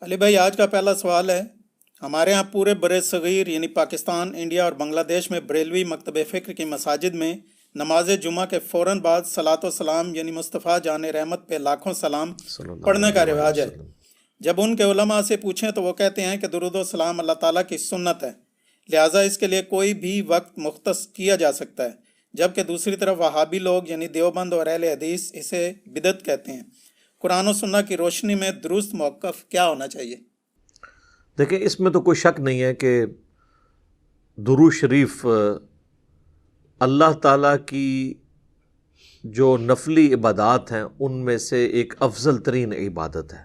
علی بھائی، آج کا پہلا سوال ہے۔ ہمارے ہاں پورے بر صغیر یعنی پاکستان، انڈیا اور بنگلہ دیش میں بریلوی مکتب فکر کی مساجد میں نماز جمعہ کے فوراً بعد صلاۃ و سلام یعنی مصطفیٰ جان رحمت پہ لاکھوں سلام صلی اللہ پڑھنے کا علیہ وآلہ رواج ہے۔ وسلم۔ جب ان کے علماء سے پوچھیں تو وہ کہتے ہیں کہ درود و سلام اللہ تعالیٰ کی سنت ہے، لہٰذا اس کے لیے کوئی بھی وقت مختص کیا جا سکتا ہے، جبکہ دوسری طرف وہابی لوگ یعنی دیوبند اور اہل حدیث اسے بدعت کہتے ہیں۔ قرآن و سنت کی روشنی میں درست موقف کیا ہونا چاہیے؟ دیکھیں، اس میں تو کوئی شک نہیں ہے کہ درود شریف اللہ تعالیٰ کی جو نفلی عبادات ہیں ان میں سے ایک افضل ترین عبادت ہے،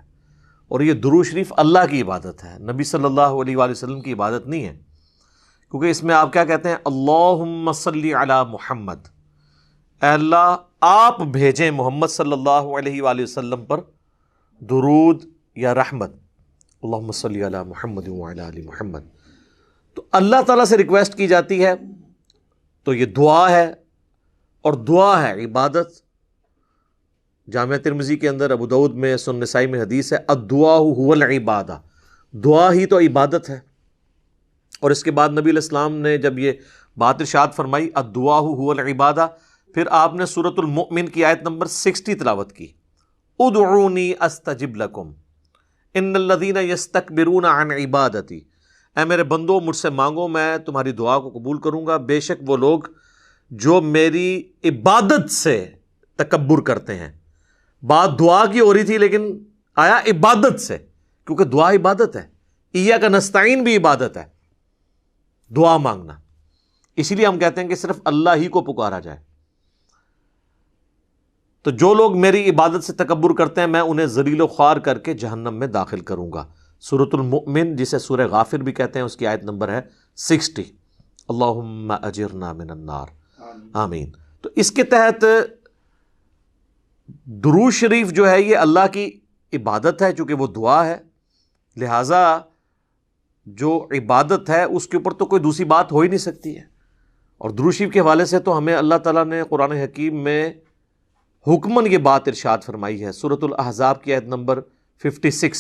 اور یہ درود شریف اللہ کی عبادت ہے، نبی صلی اللہ علیہ وآلہ وسلم کی عبادت نہیں ہے، کیونکہ اس میں آپ کیا کہتے ہیں؟ اللہم صلی علی محمد، اے اللہ آپ بھیجیں محمد صلی اللہ علیہ وآلہ وسلم پر درود یا رحمت، اللہم صلی علی محمد وعلی آل محمد۔ تو اللہ تعالیٰ سے ریکویسٹ کی جاتی ہے، تو یہ دعا ہے، اور دعا ہے عبادت۔ جامعہ ترمذی کے اندر، ابو داؤد میں، سنن نسائی میں حدیث ہے، الدعاء هو العبادہ، دعا ہی تو عبادت ہے۔ اور اس کے بعد نبی علیہ السلام نے جب یہ بات ارشاد فرمائی الدعاء هو العبادہ، پھر آپ نے سورۃ المؤمن کی آیت نمبر 60 تلاوت کی، ادعونی استجب لکم ان الذین یستکبرون عن عبادتی، اے میرے بندو مجھ سے مانگو میں تمہاری دعا کو قبول کروں گا، بے شک وہ لوگ جو میری عبادت سے تکبر کرتے ہیں۔ بات دعا کی ہو رہی تھی لیکن آیا عبادت سے، کیونکہ دعا عبادت ہے، ایاک نستعین بھی عبادت ہے، دعا مانگنا۔ اسی لیے ہم کہتے ہیں کہ صرف اللہ ہی کو پکارا جائے۔ تو جو لوگ میری عبادت سے تکبر کرتے ہیں میں انہیں ذلیل و خوار کر کے جہنم میں داخل کروں گا۔ سورۃ المؤمن، جسے سورہ غافر بھی کہتے ہیں، اس کی آیت نمبر ہے 60۔ اللہم اجرنا من النار، آمین۔ تو اس کے تحت درود شریف جو ہے یہ اللہ کی عبادت ہے، چونکہ وہ دعا ہے، لہٰذا جو عبادت ہے اس کے اوپر تو کوئی دوسری بات ہو ہی نہیں سکتی ہے۔ اور درود شریف کے حوالے سے تو ہمیں اللہ تعالیٰ نے قرآن حکیم میں حکماً یہ بات ارشاد فرمائی ہے، سورۃ الاحزاب کی آیت نمبر 56،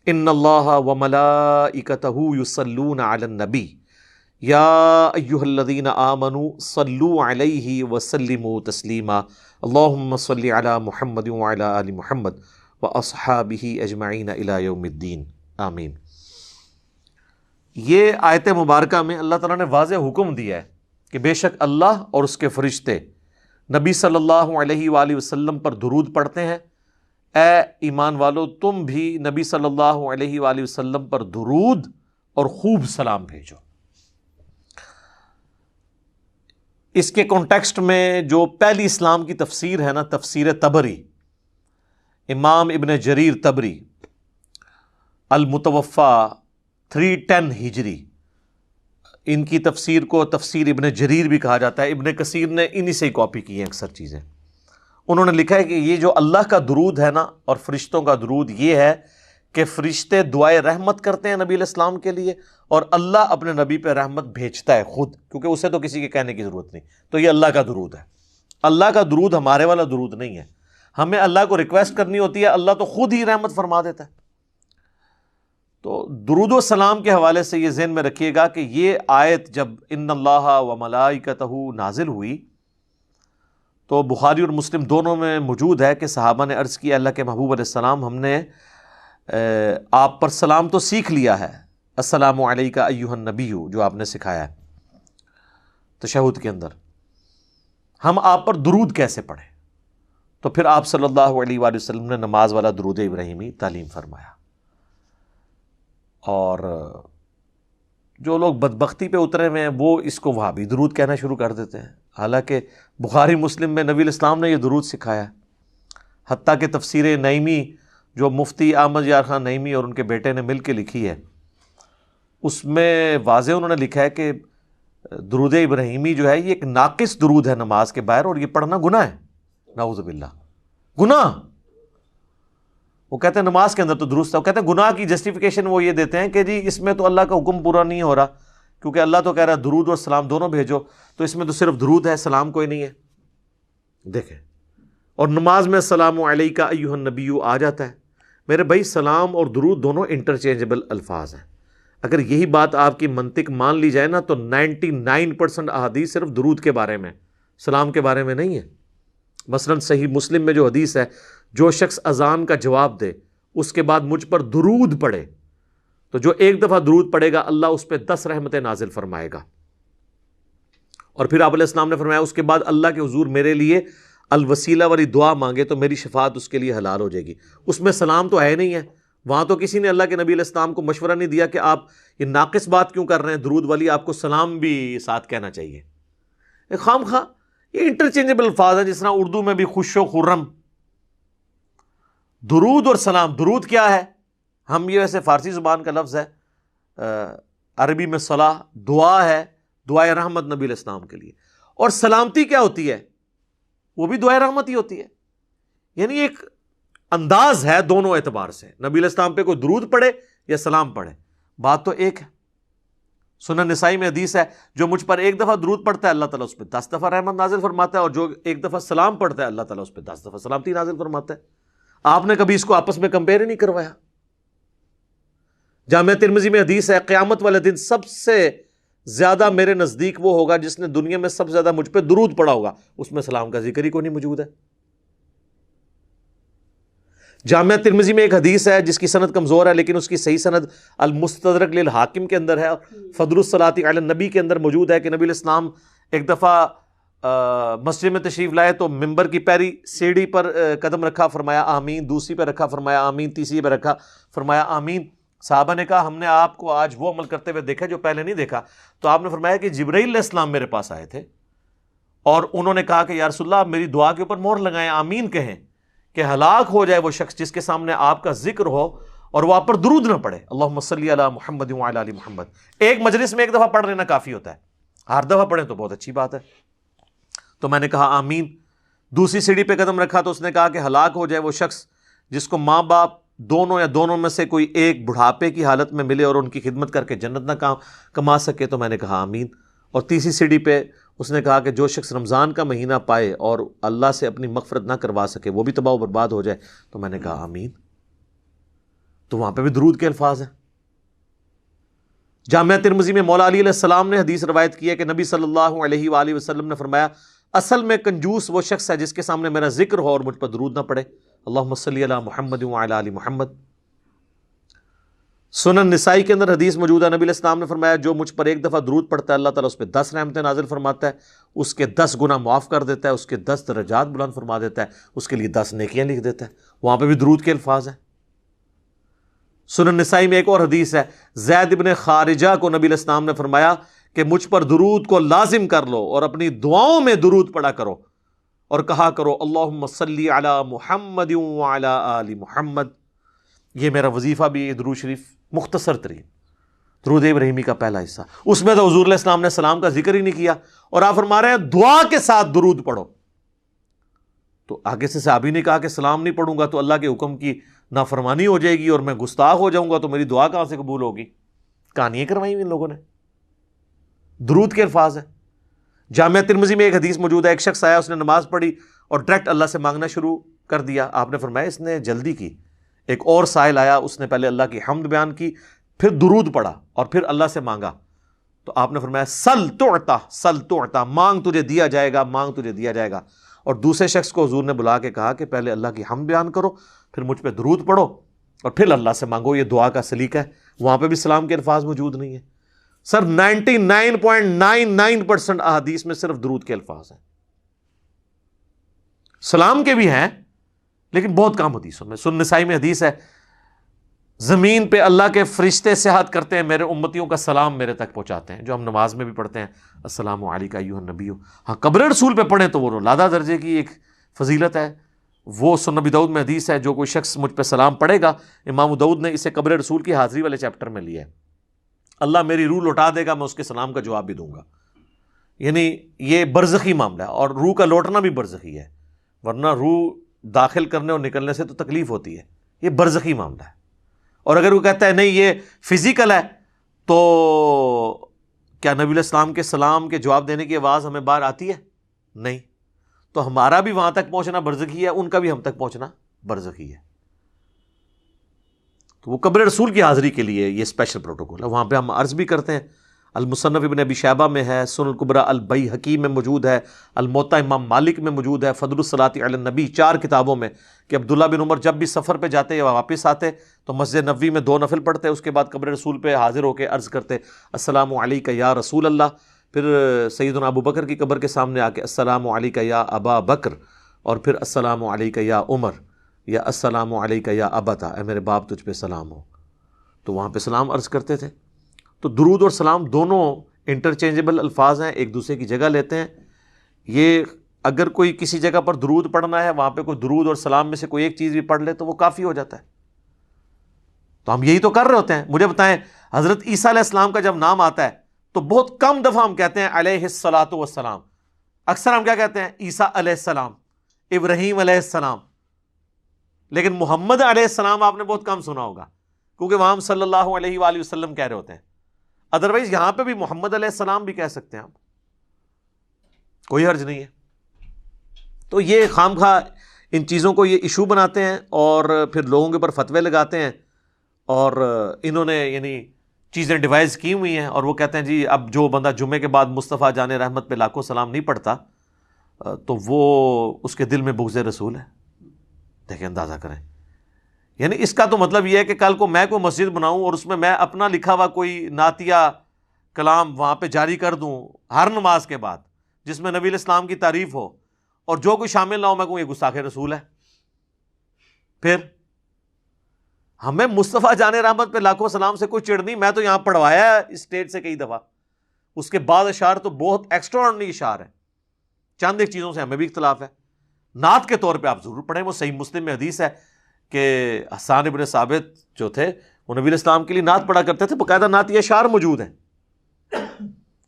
ان اللہ وملائکتہ یصلون علی النبی یا ایھا الذین آمنوا صلوا علیہ وسلموا تسلیما اللہم صلی علی محمد وعلی آل محمد واصحابہ اجمعین الی یوم الدین، آمین۔ یہ آیت مبارکہ میں اللہ تعالیٰ نے واضح حکم دیا ہے کہ بے شک اللہ اور اس کے فرشتے نبی صلی اللہ علیہ وآلہ وسلم پر درود پڑھتے ہیں، اے ایمان والو تم بھی نبی صلی اللہ علیہ وآلہ وسلم پر درود اور خوب سلام بھیجو۔ اس کے کانٹیکسٹ میں جو پہلی اسلام کی تفسیر ہے نا، تفسیر تبری، امام ابن جریر تبری المتوفا 310 ہجری، ان کی تفسیر کو تفسیر ابن جریر بھی کہا جاتا ہے، ابن کثیر نے انہی سے ہی کاپی کی ہیں اکثر چیزیں۔ انہوں نے لکھا ہے کہ یہ جو اللہ کا درود ہے نا اور فرشتوں کا درود، یہ ہے کہ فرشتے دعائے رحمت کرتے ہیں نبی علیہ السلام کے لیے، اور اللہ اپنے نبی پہ رحمت بھیجتا ہے خود، کیونکہ اسے تو کسی کے کہنے کی ضرورت نہیں۔ تو یہ اللہ کا درود ہے۔ اللہ کا درود ہمارے والا درود نہیں ہے، ہمیں اللہ کو ریکویسٹ کرنی ہوتی ہے، اللہ تو خود ہی رحمت فرما دیتا ہے۔ تو درود و سلام کے حوالے سے یہ ذہن میں رکھیے گا کہ یہ آیت جب ان اللہ و ملائکتہ نازل ہوئی تو بخاری اور مسلم دونوں میں موجود ہے کہ صحابہ نے عرض کیا، اللہ کے محبوب علیہ السلام ہم نے آپ پر سلام تو سیکھ لیا ہے، السلام علیکہ ایھا النبی، جو آپ نے سکھایا ہے تشہد کے اندر، ہم آپ پر درود کیسے پڑھیں؟ تو پھر آپ صلی اللہ علیہ وآلہ وسلم نے نماز والا درود ابراہیمی تعلیم فرمایا۔ اور جو لوگ بدبختی پہ اترے ہوئے ہیں وہ اس کو وہابی درود کہنا شروع کر دیتے ہیں، حالانکہ بخاری مسلم میں نبی علیہ السلام نے یہ درود سکھایا ہے۔ حتیٰ کہ تفسیر نعیمی جو مفتی احمد یار خان نعیمی اور ان کے بیٹے نے مل کے لکھی ہے، اس میں واضح انہوں نے لکھا ہے کہ درود ابراہیمی جو ہے یہ ایک ناقص درود ہے نماز کے باہر، اور یہ پڑھنا گناہ ہے، نعوذ باللہ، گناہ۔ وہ کہتے ہیں نماز کے اندر تو درست ہے، وہ کہتے ہیں گناہ کی جسٹیفیکیشن وہ یہ دیتے ہیں کہ جی اس میں تو اللہ کا حکم پورا نہیں ہو رہا، کیونکہ اللہ تو کہہ رہا ہے درود اور سلام دونوں بھیجو، تو اس میں تو صرف درود ہے، سلام کوئی نہیں ہے۔ دیکھیں، اور نماز میں السلام علیکہ ایھا النبی آ جاتا ہے، میرے بھائی سلام اور درود دونوں انٹرچینجبل الفاظ ہیں. اگر یہی بات آپ کی منطق مان لی جائے نا تو 99% احادیث صرف درود کے بارے میں، سلام کے بارے میں نہیں ہے. مثلا صحیح مسلم میں جو حدیث ہے، جو شخص اذان کا جواب دے اس کے بعد مجھ پر درود پڑھے تو جو ایک دفعہ درود پڑھے گا اللہ اس پہ 10 رحمتیں نازل فرمائے گا. اور پھر آپ علیہ السلام نے فرمایا اس کے بعد اللہ کے حضور میرے لیے الوسیلہ والی دعا مانگے تو میری شفاعت اس کے لیے حلال ہو جائے گی. اس میں سلام تو ہے نہیں ہے. وہاں تو کسی نے اللہ کے نبی علیہ السلام کو مشورہ نہیں دیا کہ آپ یہ ناقص بات کیوں کر رہے ہیں، درود والی آپ کو سلام بھی ساتھ کہنا چاہیے. خام خواہ یہ انٹرچینجبل الفاظ ہیں، جس طرح اردو میں بھی خوش و خرم. درود اور سلام، درود کیا ہے؟ ہم یہ ویسے فارسی زبان کا لفظ ہے، عربی میں صلاح دعا ہے، دعائے رحمت نبی علیہ السلام کے لیے. اور سلامتی کیا ہوتی ہے؟ وہ بھی دعائے رحمت ہی ہوتی ہے. یعنی ایک انداز ہے دونوں اعتبار سے، نبی علیہ السلام پہ کوئی درود پڑھے یا سلام پڑھے، بات تو ایک ہے. سنن نسائی میں حدیث ہے، جو مجھ پر ایک دفعہ درود پڑھتا ہے اللہ تعالیٰ اس پہ 10 دفعہ رحمت نازل فرماتا ہے، اور جو ایک دفعہ سلام پڑھتا ہے اللہ تعالیٰ اس پہ 10 دفعہ سلامتی نازل فرماتا ہے. آپ نے کبھی اس کو آپس میں کمپیئر ہی نہیں کروایا. جامعہ ترمذی میں حدیث ہے، قیامت والے دن سب سے زیادہ میرے نزدیک وہ ہوگا جس نے دنیا میں سب سے زیادہ مجھ پہ درود پڑا ہوگا، اس میں سلام کا ذکر ہی کوئی نہیں موجود ہے. جامعہ ترمذی میں ایک حدیث ہے جس کی سند کمزور ہے، لیکن اس کی صحیح سند المستدرک للحاکم کے اندر ہے، فضل الصلاۃ علی النبی کے اندر موجود ہے کہ نبی علیہ السلام ایک دفعہ مسجد میں تشریف لائے تو ممبر کی پہلی سیڑھی پر قدم رکھا، فرمایا آمین، دوسری پہ رکھا، فرمایا آمین، تیسری پہ رکھا، فرمایا آمین. صحابہ نے کہا ہم نے آپ کو آج وہ عمل کرتے ہوئے دیکھا جو پہلے نہیں دیکھا. تو آپ نے فرمایا کہ جبرائیل علیہ السلام میرے پاس آئے تھے اور انہوں نے کہا کہ یا رسول اللہ آپ میری دعا کے اوپر مہر لگائیں، آمین کہیں کہ ہلاک ہو جائے وہ شخص جس کے سامنے آپ کا ذکر ہو اور وہ آپ پر درود نہ پڑھے. اللہم صلی علی محمد وعلی آل محمد. ایک مجلس میں ایک دفعہ پڑھ لینا کافی ہوتا ہے، ہر دفعہ پڑھیں تو بہت اچھی بات ہے. تو میں نے کہا آمین. دوسری سیڑھی پہ قدم رکھا تو اس نے کہا کہ ہلاک ہو جائے وہ شخص جس کو ماں باپ دونوں یا دونوں میں سے کوئی ایک بڑھاپے کی حالت میں ملے اور ان کی خدمت کر کے جنت نہ کما سکے. تو میں نے کہا آمین. اور تیسری سیڑھی پہ اس نے کہا کہ جو شخص رمضان کا مہینہ پائے اور اللہ سے اپنی مغفرت نہ کروا سکے وہ بھی تباہ و برباد ہو جائے. تو میں نے کہا آمین. تو وہاں پہ بھی درود کے الفاظ ہیں. جامعہ ترمذی میں مولا علی علیہ السلام نے حدیث روایت کی ہے کہ نبی صلی اللہ علیہ وآلہ وسلم نے فرمایا اصل میں کنجوس وہ شخص ہے جس کے سامنے میرا ذکر ہو اور مجھ پر درود نہ پڑے. اللہم صلی علی محمد وعلی آل محمد. سنن نسائی کے اندر حدیث موجود ہے، نبی علیہ السلام نے فرمایا جو مجھ پر ایک دفعہ درود پڑتا ہے اللہ تعالیٰ اس پہ 10 رحمتیں نازل فرماتا ہے، اس کے 10 گناہ معاف کر دیتا ہے، اس کے 10 درجات بلند فرما دیتا ہے، اس کے لیے 10 نیکیاں لکھ دیتا ہے. وہاں پہ بھی درود کے الفاظ ہیں. سنن نسائی میں ایک اور حدیث ہے، زید بن خارجہ کو نبی علیہ السلام نے فرمایا کہ مجھ پر درود کو لازم کر لو اور اپنی دعاؤں میں درود پڑھا کرو اور کہا کرو اللہم صلی علی محمد وعلی آل محمد. یہ میرا وظیفہ بھی ہے، درود شریف مختصر ترین درود ابراہیمی کا پہلا حصہ. اس میں تو حضور علیہ السلام نے سلام کا ذکر ہی نہیں کیا اور آپ فرما رہے ہیں دعا کے ساتھ درود پڑھو. تو آگے سے صحابی نے کہا کہ سلام نہیں پڑھوں گا تو اللہ کے حکم کی نافرمانی ہو جائے گی اور میں گستاخ ہو جاؤں گا تو میری دعا کہاں سے قبول ہوگی. کہانیاں کروائی ان لوگوں نے. درود کے الفاظ ہیں. جامعہ ترمذی میں ایک حدیث موجود ہے، ایک شخص آیا، اس نے نماز پڑھی اور ڈائریکٹ اللہ سے مانگنا شروع کر دیا. آپ نے فرمایا اس نے جلدی کی. ایک اور سائل آیا، اس نے پہلے اللہ کی حمد بیان کی، پھر درود پڑھا اور پھر اللہ سے مانگا. تو آپ نے فرمایا سل تعطا، سل تعطا، مانگ تجھے دیا جائے گا، مانگ تجھے دیا جائے گا. اور دوسرے شخص کو حضور نے بلا کے کہا کہ پہلے اللہ کی حمد بیان کرو، پھر مجھ پہ درود پڑھو اور پھر اللہ سے مانگو. یہ دعا کا سلیقہ ہے. وہاں پہ بھی سلام کے الفاظ موجود نہیں ہیں. سر 99.99% احادیث میں صرف درود کے الفاظ ہیں. سلام کے بھی ہیں لیکن بہت کم حدیثوں میں. سنن نسائی میں حدیث ہے زمین پہ اللہ کے فرشتے سیاحت کرتے ہیں، میرے امتیوں کا سلام میرے تک پہنچاتے ہیں، جو ہم نماز میں بھی پڑھتے ہیں السلام علیکم ایھا النبی. ہاں قبر رسول پہ پڑھیں تو وہ لادہ درجے کی ایک فضیلت ہے. وہ سنن ابی داؤد میں حدیث ہے جو کوئی شخص مجھ پہ سلام پڑھے گا، امام داؤد نے اسے قبر رسول کی حاضری والے چیپٹر میں لیا ہے، اللہ میری روح لوٹا دے گا، میں اس کے سلام کا جواب بھی دوں گا. یعنی یہ برزخی معاملہ ہے اور روح کا لوٹنا بھی برزخی ہے، ورنہ روح داخل کرنے اور نکلنے سے تو تکلیف ہوتی ہے. یہ برزخی معاملہ ہے. اور اگر وہ کہتا ہے نہیں یہ فزیکل ہے تو کیا نبی علیہ السلام کے سلام کے جواب دینے کی آواز ہمیں باہر آتی ہے؟ نہیں. تو ہمارا بھی وہاں تک پہنچنا برزخی ہے، ان کا بھی ہم تک پہنچنا برزخی ہے. تو وہ قبر رسول کی حاضری کے لیے یہ اسپیشل پروٹوکول ہے. وہاں پہ ہم عرض بھی کرتے ہیں. المصنف ابن ابی شیبہ میں ہے، سنن الکبریٰ البیہقی میں موجود ہے، الموطا امام مالک میں موجود ہے، فضل الصلاۃ علی النبی 4 کتابوں میں، کہ عبداللہ بن عمر جب بھی سفر پہ جاتے یا واپس آتے تو مسجد نبوی میں 2 نفل پڑھتے، اس کے بعد قبر رسول پہ حاضر ہو کے عرض کرتے السلام علیک یا رسول اللہ. پھر سیدنا ابو بکر کی قبر کے سامنے آ کے السلام علیک یا ابا بکر، اور پھر السلام علیک یا عمر، یا السلام علیک یا ابتا، اے میرے باپ تجھ پہ سلام ہو. تو وہاں پہ سلام عرض کرتے تھے. تو درود اور سلام دونوں انٹرچینجبل الفاظ ہیں، ایک دوسرے کی جگہ لیتے ہیں. یہ اگر کوئی کسی جگہ پر درود پڑھنا ہے، وہاں پہ کوئی درود اور سلام میں سے کوئی ایک چیز بھی پڑھ لے تو وہ کافی ہو جاتا ہے. تو ہم یہی تو کر رہے ہوتے ہیں. مجھے بتائیں، حضرت عیسیٰ علیہ السلام کا جب نام آتا ہے تو بہت کم دفعہ ہم کہتے ہیں علیہ الصلاۃ والسلام. اکثر ہم کیا کہتے ہیں؟ عیسیٰ علیہ السلام، ابراہیم علیہ السلام. لیکن محمد علیہ السلام آپ نے بہت کم سنا ہوگا، کیونکہ وہاں ہم صلی اللہ علیہ وآلہ وسلم کہہ رہے ہوتے ہیں. ادروائز یہاں پہ بھی محمد علیہ السلام بھی کہہ سکتے ہیں آپ، کوئی حرج نہیں ہے. تو یہ خام خواہ ان چیزوں کو یہ ایشو بناتے ہیں اور پھر لوگوں کے اوپر فتوے لگاتے ہیں. اور انہوں نے یعنی چیزیں ڈیوائز کی ہوئی ہیں، اور وہ کہتے ہیں جی اب جو بندہ جمعے کے بعد مصطفیٰ جان رحمت پہ لاکھوں سلام نہیں پڑھتا تو وہ اس کے دل میں بغض رسول ہے. دیکھیں، اندازہ کریں. یعنی اس کا تو مطلب یہ ہے کہ کل کو میں کوئی مسجد بناؤں اور اس میں اپنا لکھا ہوا کوئی نعتیہ کلام وہاں پہ جاری کر دوں ہر نماز کے بعد، جس میں نبی الاسلام کی تعریف ہو، اور جو کوئی شامل نہ ہو میں کہوں یہ گستاخ رسول ہے. پھر ہمیں مصطفیٰ جان رحمت پہ لاکھوں سلام سے کوئی چڑ نہیں. میں تو یہاں پڑھوایا ہے اسٹیج سے کئی دفعہ. اس کے بعد اشعار تو بہت ایکسٹرا آرڈنری اشعار ہیں. چند ایک چیزوں سے ہمیں بھی اختلاف ہے. نعت کے طور پہ آپ ضرور پڑھیں. وہ صحیح مسلم میں حدیث ہے کہ حسان ابن ثابت جو تھے وہ نبی الاسلام کے لیے نعت پڑھا کرتے تھے. باقاعدہ نعتی اشعار موجود ہیں.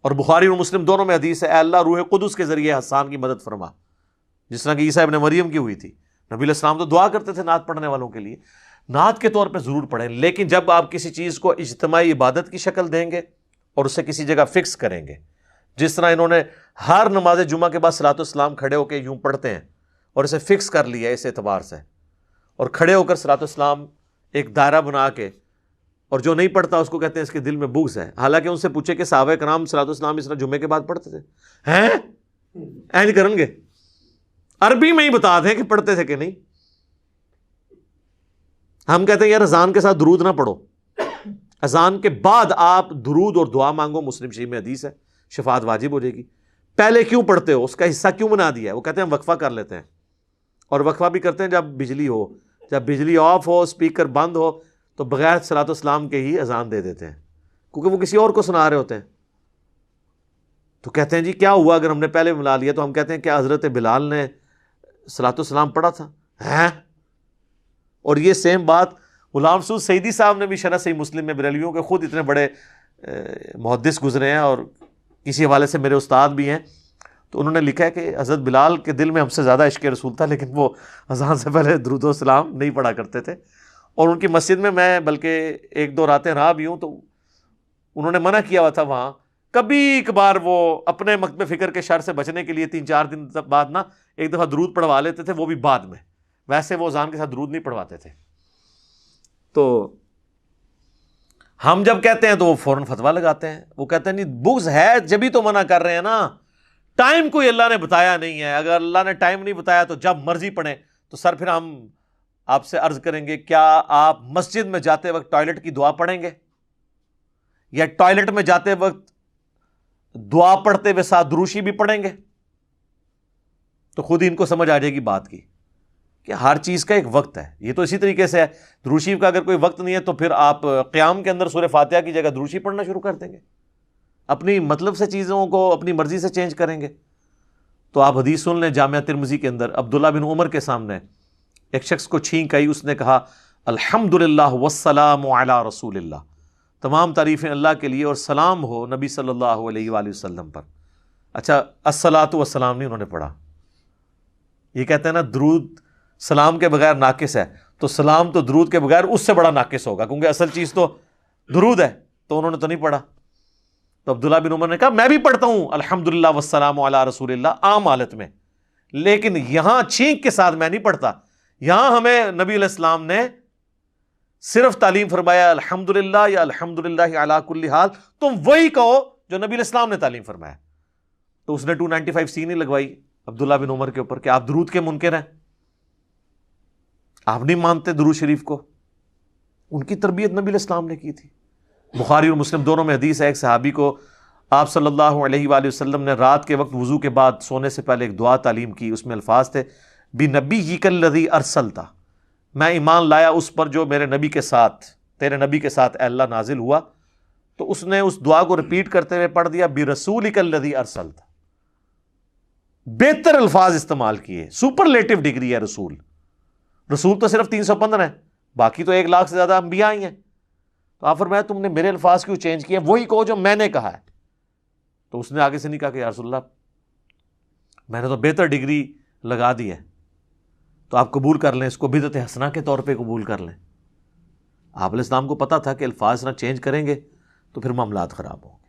اور بخاری اور مسلم دونوں میں حدیث ہے، اے اللہ روح قدس کے ذریعے حسان کی مدد فرما، جس طرح کہ عیسیٰ ابن مریم کی ہوئی تھی. نبی الاسلام تو دعا کرتے تھے نعت پڑھنے والوں کے لیے. نعت کے طور پہ ضرور پڑھیں، لیکن جب آپ کسی چیز کو اجتماعی عبادت کی شکل دیں گے اور اسے کسی جگہ فکس کریں گے، جس طرح انہوں نے ہر نماز جمعہ کے بعد صلاۃ والسلام کھڑے ہو کے یوں پڑھتے ہیں اور اسے فکس کر لیا اس اعتبار سے، اور کھڑے ہو کر صلاۃ والسلام ایک دائرہ بنا کے، اور جو نہیں پڑھتا اس کو کہتے ہیں اس کے دل میں بغض ہے. حالانکہ ان سے پوچھے کہ صحابہ کرام صلاۃ والسلام اس طرح جمعے کے بعد پڑھتے تھے؟ ہیں اینج کریں گے، عربی میں ہی بتا دیں کہ پڑھتے تھے کہ نہیں. ہم کہتے ہیں یار اذان کے ساتھ درود نہ پڑھو، اذان کے بعد آپ درود اور دعا مانگو. مسلم شریف میں حدیث ہے شفاعت واجب ہو جائے گی. پہلے کیوں پڑھتے ہو؟ اس کا حصہ کیوں بنا دیا ہے؟ وہ کہتے ہیں ہم وقفہ کر لیتے ہیں، اور وقفہ بھی کرتے ہیں جب بجلی ہو، جب بجلی آف ہو، اسپیکر بند ہو، تو بغیر صلاۃ والسلام کے ہی اذان دے دیتے ہیں، کیونکہ وہ کسی اور کو سنا رہے ہوتے ہیں. تو کہتے ہیں جی کیا ہوا اگر ہم نے پہلے ملا لیا؟ تو ہم کہتے ہیں کیا حضرت بلال نے صلاۃ والسلام پڑھا تھا؟ ہیں؟ اور یہ سیم بات غلام مسعود سعیدی صاحب نے بھی شرح صحیح مسلم میں، بریلویوں کے خود اتنے بڑے محدث گزرے ہیں اور کسی حوالے سے میرے استاد بھی ہیں، تو انہوں نے لکھا ہے کہ حضرت بلال کے دل میں ہم سے زیادہ عشق رسول تھا، لیکن وہ اذان سے پہلے درود و سلام نہیں پڑھا کرتے تھے. اور ان کی مسجد میں بلکہ 1-2 راتیں رہا بھی ہوں، تو انہوں نے منع کیا ہوا تھا وہاں. کبھی کبھار وہ اپنے مکتب فکر کے شر سے بچنے کے لیے 3-4 دن بعد نا ایک دفعہ درود پڑھوا لیتے تھے، وہ بھی بعد میں. ویسے وہ اذان کے ساتھ درود نہیں پڑھواتے تھے. تو ہم جب کہتے ہیں تو وہ فوراً فتویٰ لگاتے ہیں. وہ کہتے ہیں نہیں بغض ہے جبھی تو منع کر رہے ہیں نا. ٹائم کوئی اللہ نے بتایا نہیں ہے. اگر اللہ نے ٹائم نہیں بتایا تو جب مرضی پڑھیں. تو سر پھر ہم آپ سے عرض کریں گے، کیا آپ مسجد میں جاتے وقت ٹوائلٹ کی دعا پڑھیں گے، یا ٹوائلٹ میں جاتے وقت دعا پڑھتے ہوئے ساتھ دروشی بھی پڑھیں گے؟ تو خود ہی ان کو سمجھ آ جائے گی بات کی کہ ہر چیز کا ایک وقت ہے. یہ تو اسی طریقے سے ہے، دروشی کا اگر کوئی وقت نہیں ہے تو پھر آپ قیام کے اندر سورہ فاتحہ کی جگہ دروشی پڑھنا شروع کر دیں گے، اپنی مطلب سے چیزوں کو اپنی مرضی سے چینج کریں گے. تو آپ حدیث سن لیں جامعہ ترمذی کے اندر، عبداللہ بن عمر کے سامنے ایک شخص کو چھینک آئی، اس نے کہا الحمدللہ والسلام علی رسول اللہ، تمام تعریفیں اللہ کے لیے اور سلام ہو نبی صلی اللہ علیہ وآلہ وسلم پر. اچھا الصلاۃ والسلام نہیں انہوں نے پڑھا. یہ کہتے ہیں نا درود سلام کے بغیر ناقص ہے، تو سلام تو درود کے بغیر اس سے بڑا ناقص ہوگا، کیونکہ اصل چیز تو درود ہے. تو انہوں نے تو نہیں پڑھا. تو عبداللہ بن عمر نے کہا میں بھی پڑھتا ہوں الحمدللہ والسلام علی رسول اللہ عام حالت میں، لیکن یہاں چھینک کے ساتھ میں نہیں پڑھتا. یہاں ہمیں نبی علیہ السلام نے صرف تعلیم فرمایا الحمدللہ یا الحمدللہ علی کل حال، تم وہی کہو جو نبی علیہ السلام نے تعلیم فرمایا. تو اس نے 295 نہیں لگوائی عبداللہ بن عمر کے اوپر کہ آپ درود کے منکر ہیں، آپ نہیں مانتے درود شریف کو. ان کی تربیت نبی علیہ السلام نے کی تھی. بخاری اور مسلم دونوں میں حدیث ہے، ایک صحابی کو آپ صلی اللہ علیہ وآلہ وسلم نے رات کے وقت وضو کے بعد سونے سے پہلے ایک دعا تعلیم کی. اس میں الفاظ تھے بِنَبِيِّكَ الَّذِي أَرْسَلْتَ، میں ایمان لایا اس پر جو میرے نبی کے ساتھ، تیرے نبی کے ساتھ اے اللہ نازل ہوا. تو اس نے اس دعا کو ریپیٹ کرتے ہوئے پڑھ دیا بِرَسُولِكَ الَّذِي أَرْسَلْتَ. بہتر الفاظ استعمال کیے، سپرلیٹو ڈگری ہے رسول. رسول تو صرف 315 ہیں، باقی تو 1,00,000 سے زیادہ انبیاء ہی ہیں. تو آپ فرمایا تم نے میرے الفاظ کیوں چینج کیے، وہی کہو جو میں نے کہا ہے. تو اس نے آگے سے نہیں کہا کہ یا رسول اللہ میں نے تو بہتر ڈگری لگا دی ہے، تو آپ قبول کر لیں، اس کو بدعت حسنہ کے طور پہ قبول کر لیں. آپ علیہ السلام کو پتا تھا کہ الفاظ نہ چینج کریں گے تو پھر معاملات خراب ہوں گے.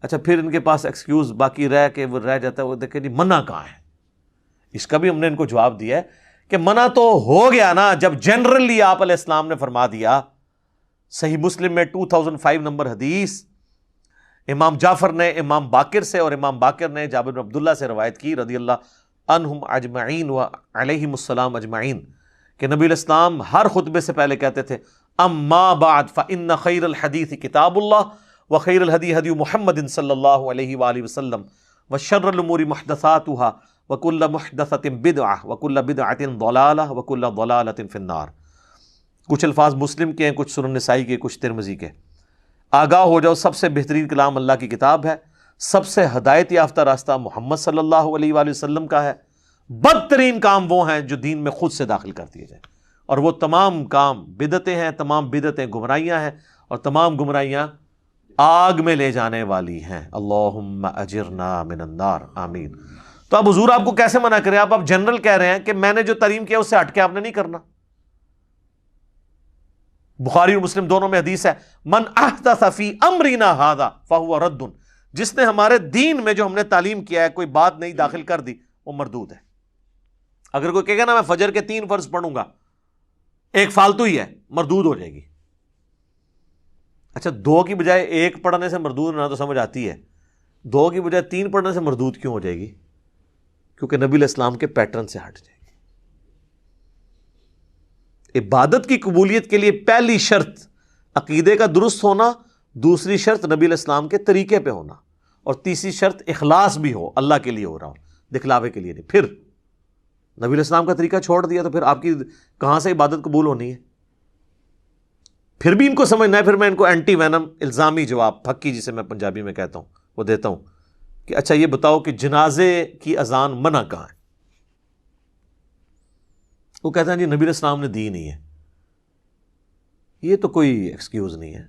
اچھا پھر ان کے پاس ایکسکیوز باقی وہ رہ جاتا ہے، وہ دیکھیں جی منع کہاں ہے. اس کا بھی ہم نے ان کو جواب دیا ہے کہ منع تو ہو گیا نا جب جنرلی آپ علیہ السلام نے فرما دیا. صحیح مسلم میں 2005 نمبر حدیث امام جعفر نے امام باقر سے اور امام باقر نے جابر بن عبداللہ سے روایت کی رضی اللہ عنہم اجمعین و علیہم السلام اجمعین کہ نبی علیہ السلام ہر خطبے سے پہلے کہتے تھے اما بعد فإن خیر الحدیث کتاب اللہ وخیر الہدی ہدی محمد صلی اللہ علیہ وآلہ وسلم وشر الامور محدثاتها وکل محدثۃ بدعہ وکل بدعۃ ضلالہ وکل ضلالۃ فی النار. کچھ الفاظ مسلم کے ہیں، کچھ سنن نسائی کے، کچھ ترمذی کے. آگاہ ہو جاؤ سب سے بہترین کلام اللہ کی کتاب ہے، سب سے ہدایت یافتہ راستہ محمد صلی اللہ علیہ وآلہ وسلم کا ہے. بدترین کام وہ ہیں جو دین میں خود سے داخل کر دیے جائیں، اور وہ تمام کام بدعتیں ہیں، تمام بدعتیں گمراہیاں ہیں، اور تمام گمراہیاں آگ میں لے جانے والی ہیں. اللہم اجرنا من النار، آمین. تو اب حضور آپ کو کیسے منع کریں؟ آپ جنرل کہہ رہے ہیں کہ میں نے جو تعلیم کیا اس سے ہٹ کے آپ نے نہیں کرنا. بخاری اور مسلم دونوں میں حدیث ہے من احدث فی امرنا ھذا فہو رد، جس نے ہمارے دین میں جو ہم نے تعلیم کیا ہے کوئی بات نہیں داخل کر دی وہ مردود ہے. اگر کوئی کہے گا نا میں فجر کے 3 فرض پڑھوں گا، ایک فالتو ہی ہے، مردود ہو جائے گی. اچھا 2 کی بجائے 1 پڑھنے سے مردود ہونا تو سمجھ آتی ہے، 2 کی بجائے 3 پڑھنے سے مردود کیوں ہو جائے گی؟ کیونکہ نبی علیہ السلام کے پیٹرن سے ہٹ جائے گی. عبادت کی قبولیت کے لیے پہلی شرط عقیدے کا درست ہونا، دوسری شرط نبی علیہ السلام کے طریقے پہ ہونا، اور تیسری شرط اخلاص بھی ہو، اللہ کے لیے ہو رہا ہو، دکھلاوے کے لیے نہیں. پھر نبی علیہ السلام کا طریقہ چھوڑ دیا تو پھر آپ کی کہاں سے عبادت قبول ہونی ہے؟ پھر بھی ان کو سمجھنا ہے. پھر میں ان کو اینٹی وینم الزامی جواب، پھکی جسے میں پنجابی میں کہتا ہوں، وہ دیتا ہوں کہ اچھا یہ بتاؤ کہ جنازے کی اذان منع کہاں ہے؟ وہ کہتے ہیں جی نبی علیہ السلام نے دی نہیں ہے. یہ تو کوئی ایکسکیوز نہیں ہے.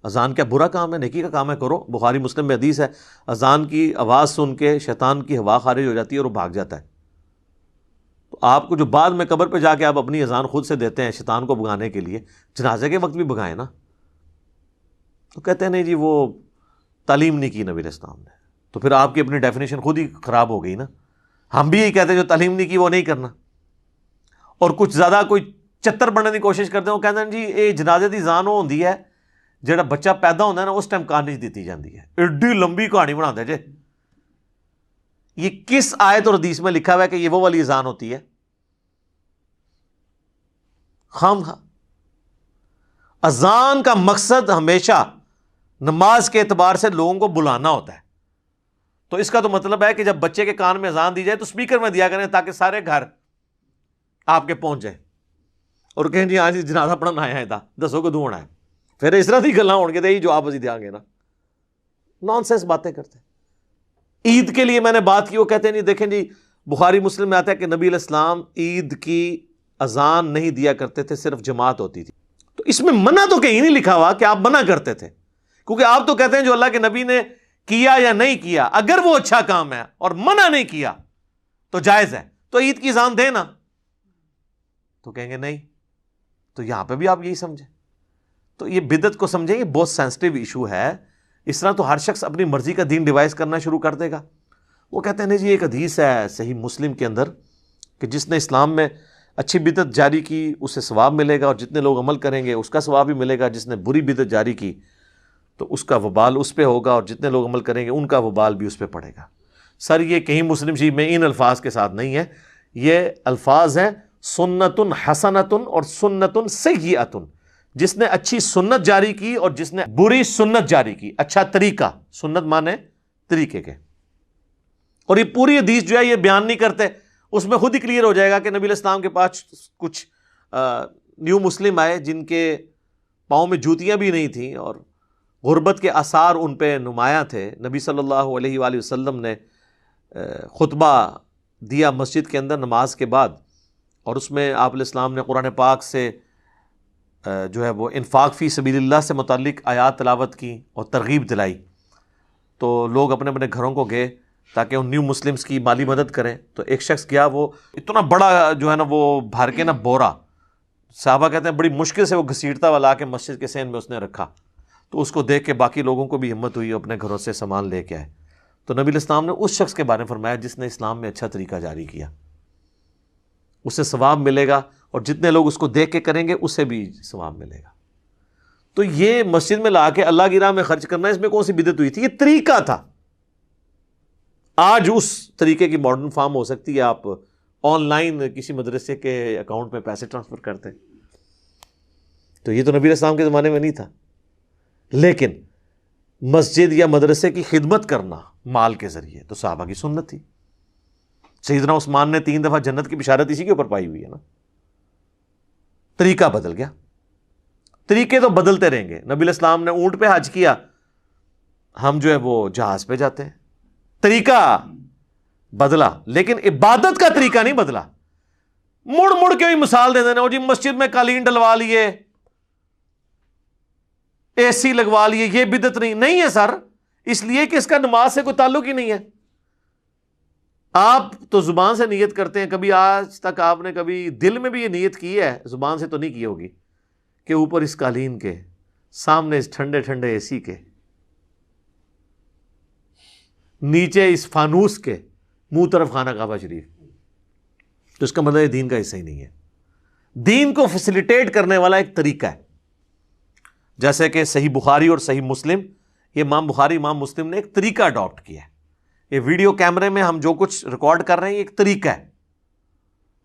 اذان کیا برا کام ہے؟ نیکی کا کام ہے، کرو. بخاری مسلم میں حدیث ہے اذان کی آواز سن کے شیطان کی ہوا خارج ہو جاتی ہے اور وہ بھاگ جاتا ہے. تو آپ کو جو بعد میں قبر پہ جا کے آپ اپنی اذان خود سے دیتے ہیں شیطان کو بھگانے کے لیے، جنازے کے وقت بھی بھگائیں نا. تو کہتے ہیں نہیں جی وہ تعلیم نہیں کی نبی علیہ السلام نے. تو پھر آپ کی اپنی ڈیفینیشن خود ہی خراب ہو گئی نا. ہم بھی یہی کہتے ہیں جو تعلیم نہیں کی وہ نہیں کرنا. اور کچھ زیادہ کوئی چتر بننے کی کوشش کرتے ہیں، وہ کہتے ہیں جی یہ جنازے دی اذان وہ ہوندی ہے جڑا بچہ پیدا ہوتا ہے نا اس ٹائم کہانی دیتی جاتی ہے. ایڈی لمبی کہانی بنا دے جے. یہ کس آیت اور حدیث میں لکھا ہوا ہے کہ یہ وہ والی اذان ہوتی ہے؟ خام خواہ اذان کا مقصد ہمیشہ نماز کے اعتبار سے لوگوں کو بلانا ہوتا ہے. تو اس کا تو مطلب ہے کہ جب بچے کے کان میں اذان دی جائے تو اسپیکر میں دیا کریں تاکہ سارے گھر آپ کے پہنچ جائیں اور کہیں جی آج جنازہ پڑھنا آیا ہے تھا دسو کو ہونا ہے. پھر اس طرح کی گلاں ہون گے تو جو آپ اسی دیا گے نا. نان سینس باتیں کرتے ہیں. عید کے لیے میں نے بات کی، وہ کہتے ہیں نہیں دیکھیں جی بخاری مسلم میں آتا ہے کہ نبی علیہ السلام عید کی اذان نہیں دیا کرتے تھے، صرف جماعت ہوتی تھی. تو اس میں منع تو کہیں نہیں لکھا ہوا کہ آپ منع کرتے تھے، کیونکہ آپ تو کہتے ہیں جو اللہ کے نبی نے کیا یا نہیں کیا اگر وہ اچھا کام ہے اور منع نہیں کیا تو جائز ہے، تو عید کی اذان دے نا. تو کہیں گے نہیں. تو یہاں پہ بھی آپ یہی سمجھیں. تو یہ بدعت کو سمجھیں، یہ بہت سینسٹیو ایشو ہے. اس طرح تو ہر شخص اپنی مرضی کا دین ڈیوائز کرنا شروع کر دے گا. وہ کہتے ہیں نہیں جی ایک حدیث ہے صحیح مسلم کے اندر کہ جس نے اسلام میں اچھی بدعت جاری کی اسے ثواب ملے گا، اور جتنے لوگ عمل کریں گے اس کا ثواب بھی ملے گا. جس نے بری بدعت جاری کی تو اس کا وبال اس پہ ہوگا، اور جتنے لوگ عمل کریں گے ان کا وبال بھی اس پہ پڑے گا. سر یہ کہیں مسلم شریف میں ان الفاظ کے ساتھ نہیں ہے، یہ الفاظ ہیں سنت حسنۃ اور سنت سیئۃ. جس نے اچھی سنت جاری کی اور جس نے بری سنت جاری کی. اچھا طریقہ، سنت مانے طریقے کے. اور یہ پوری حدیث جو ہے یہ بیان نہیں کرتے، اس میں خود ہی کلیئر ہو جائے گا کہ نبی علیہ السلام کے پاس کچھ نیو مسلم آئے جن کے پاؤں میں جوتیاں بھی نہیں تھیں اور غربت کے آثار ان پہ نمایاں تھے. نبی صلی اللہ علیہ وآلہ وسلم نے خطبہ دیا مسجد کے اندر نماز کے بعد، اور اس میں آپ علیہ السلام نے قرآن پاک سے جو ہے وہ انفاق فی سبیل اللہ سے متعلق آیات تلاوت کی اور ترغیب دلائی. تو لوگ اپنے اپنے گھروں کو گئے تاکہ ان نیو مسلمز کی مالی مدد کریں. تو ایک شخص گیا، وہ اتنا بڑا جو ہے نا وہ بھر کے نا بورا، صحابہ کہتے ہیں بڑی مشکل سے وہ گھسیٹتا ہوا لا کے مسجد کے سین میں اس نے رکھا. تو اس کو دیکھ کے باقی لوگوں کو بھی ہمت ہوئی، اپنے گھروں سے سامان لے کے آئے. تو نبی علیہ السلام نے اس شخص کے بارے میں فرمایا جس نے اسلام میں اچھا طریقہ جاری کیا، اسے ثواب ملے گا، اور جتنے لوگ اس کو دیکھ کے کریں گے اسے بھی ثواب ملے گا. تو یہ مسجد میں لا کے اللہ کی راہ میں خرچ کرنا، اس میں کون سی بدعت ہوئی تھی؟ یہ طریقہ تھا. آج اس طریقے کی ماڈرن فارم ہو سکتی ہے، آپ آن لائن کسی مدرسے کے اکاؤنٹ میں پیسے ٹرانسفر کرتے ہیں. تو یہ تو نبی علیہ السلام کے زمانے میں نہیں تھا. لیکن مسجد یا مدرسے کی خدمت کرنا مال کے ذریعے تو صحابہ کی سنت تھی. سیدنا عثمان نے 3 دفعہ جنت کی بشارت اسی کے اوپر پائی ہوئی ہے نا. طریقہ بدل گیا. طریقے تو بدلتے رہیں گے. نبی علیہ السلام نے اونٹ پہ حج کیا، ہم جو ہے وہ جہاز پہ جاتے ہیں. طریقہ بدلا لیکن عبادت کا طریقہ نہیں بدلا. مڑ مڑ کے بھی مثال دے دینا، اور جی مسجد میں قالین ڈلوا لیے، اے سی لگوا لیے، یہ بدعت نہیں ہے سر، اس لیے کہ اس کا نماز سے کوئی تعلق ہی نہیں ہے. آپ تو زبان سے نیت کرتے ہیں، کبھی آج تک آپ نے کبھی دل میں بھی یہ نیت کی ہے، زبان سے تو نہیں کی ہوگی، کہ اوپر اس قالین کے، سامنے اس ٹھنڈے ٹھنڈے اے سی کے، نیچے اس فانوس کے، منہ طرف خانہ کعبہ شریف. تو اس کا مطلب دین کا حصہ ہی نہیں ہے. دین کو فیسیلیٹیٹ کرنے والا ایک طریقہ ہے. جیسے کہ صحیح بخاری اور صحیح مسلم، یہ امام بخاری امام مسلم نے ایک طریقہ اڈاپٹ کیا ہے. یہ ویڈیو کیمرے میں ہم جو کچھ ریکارڈ کر رہے ہیں یہ ایک طریقہ ہے.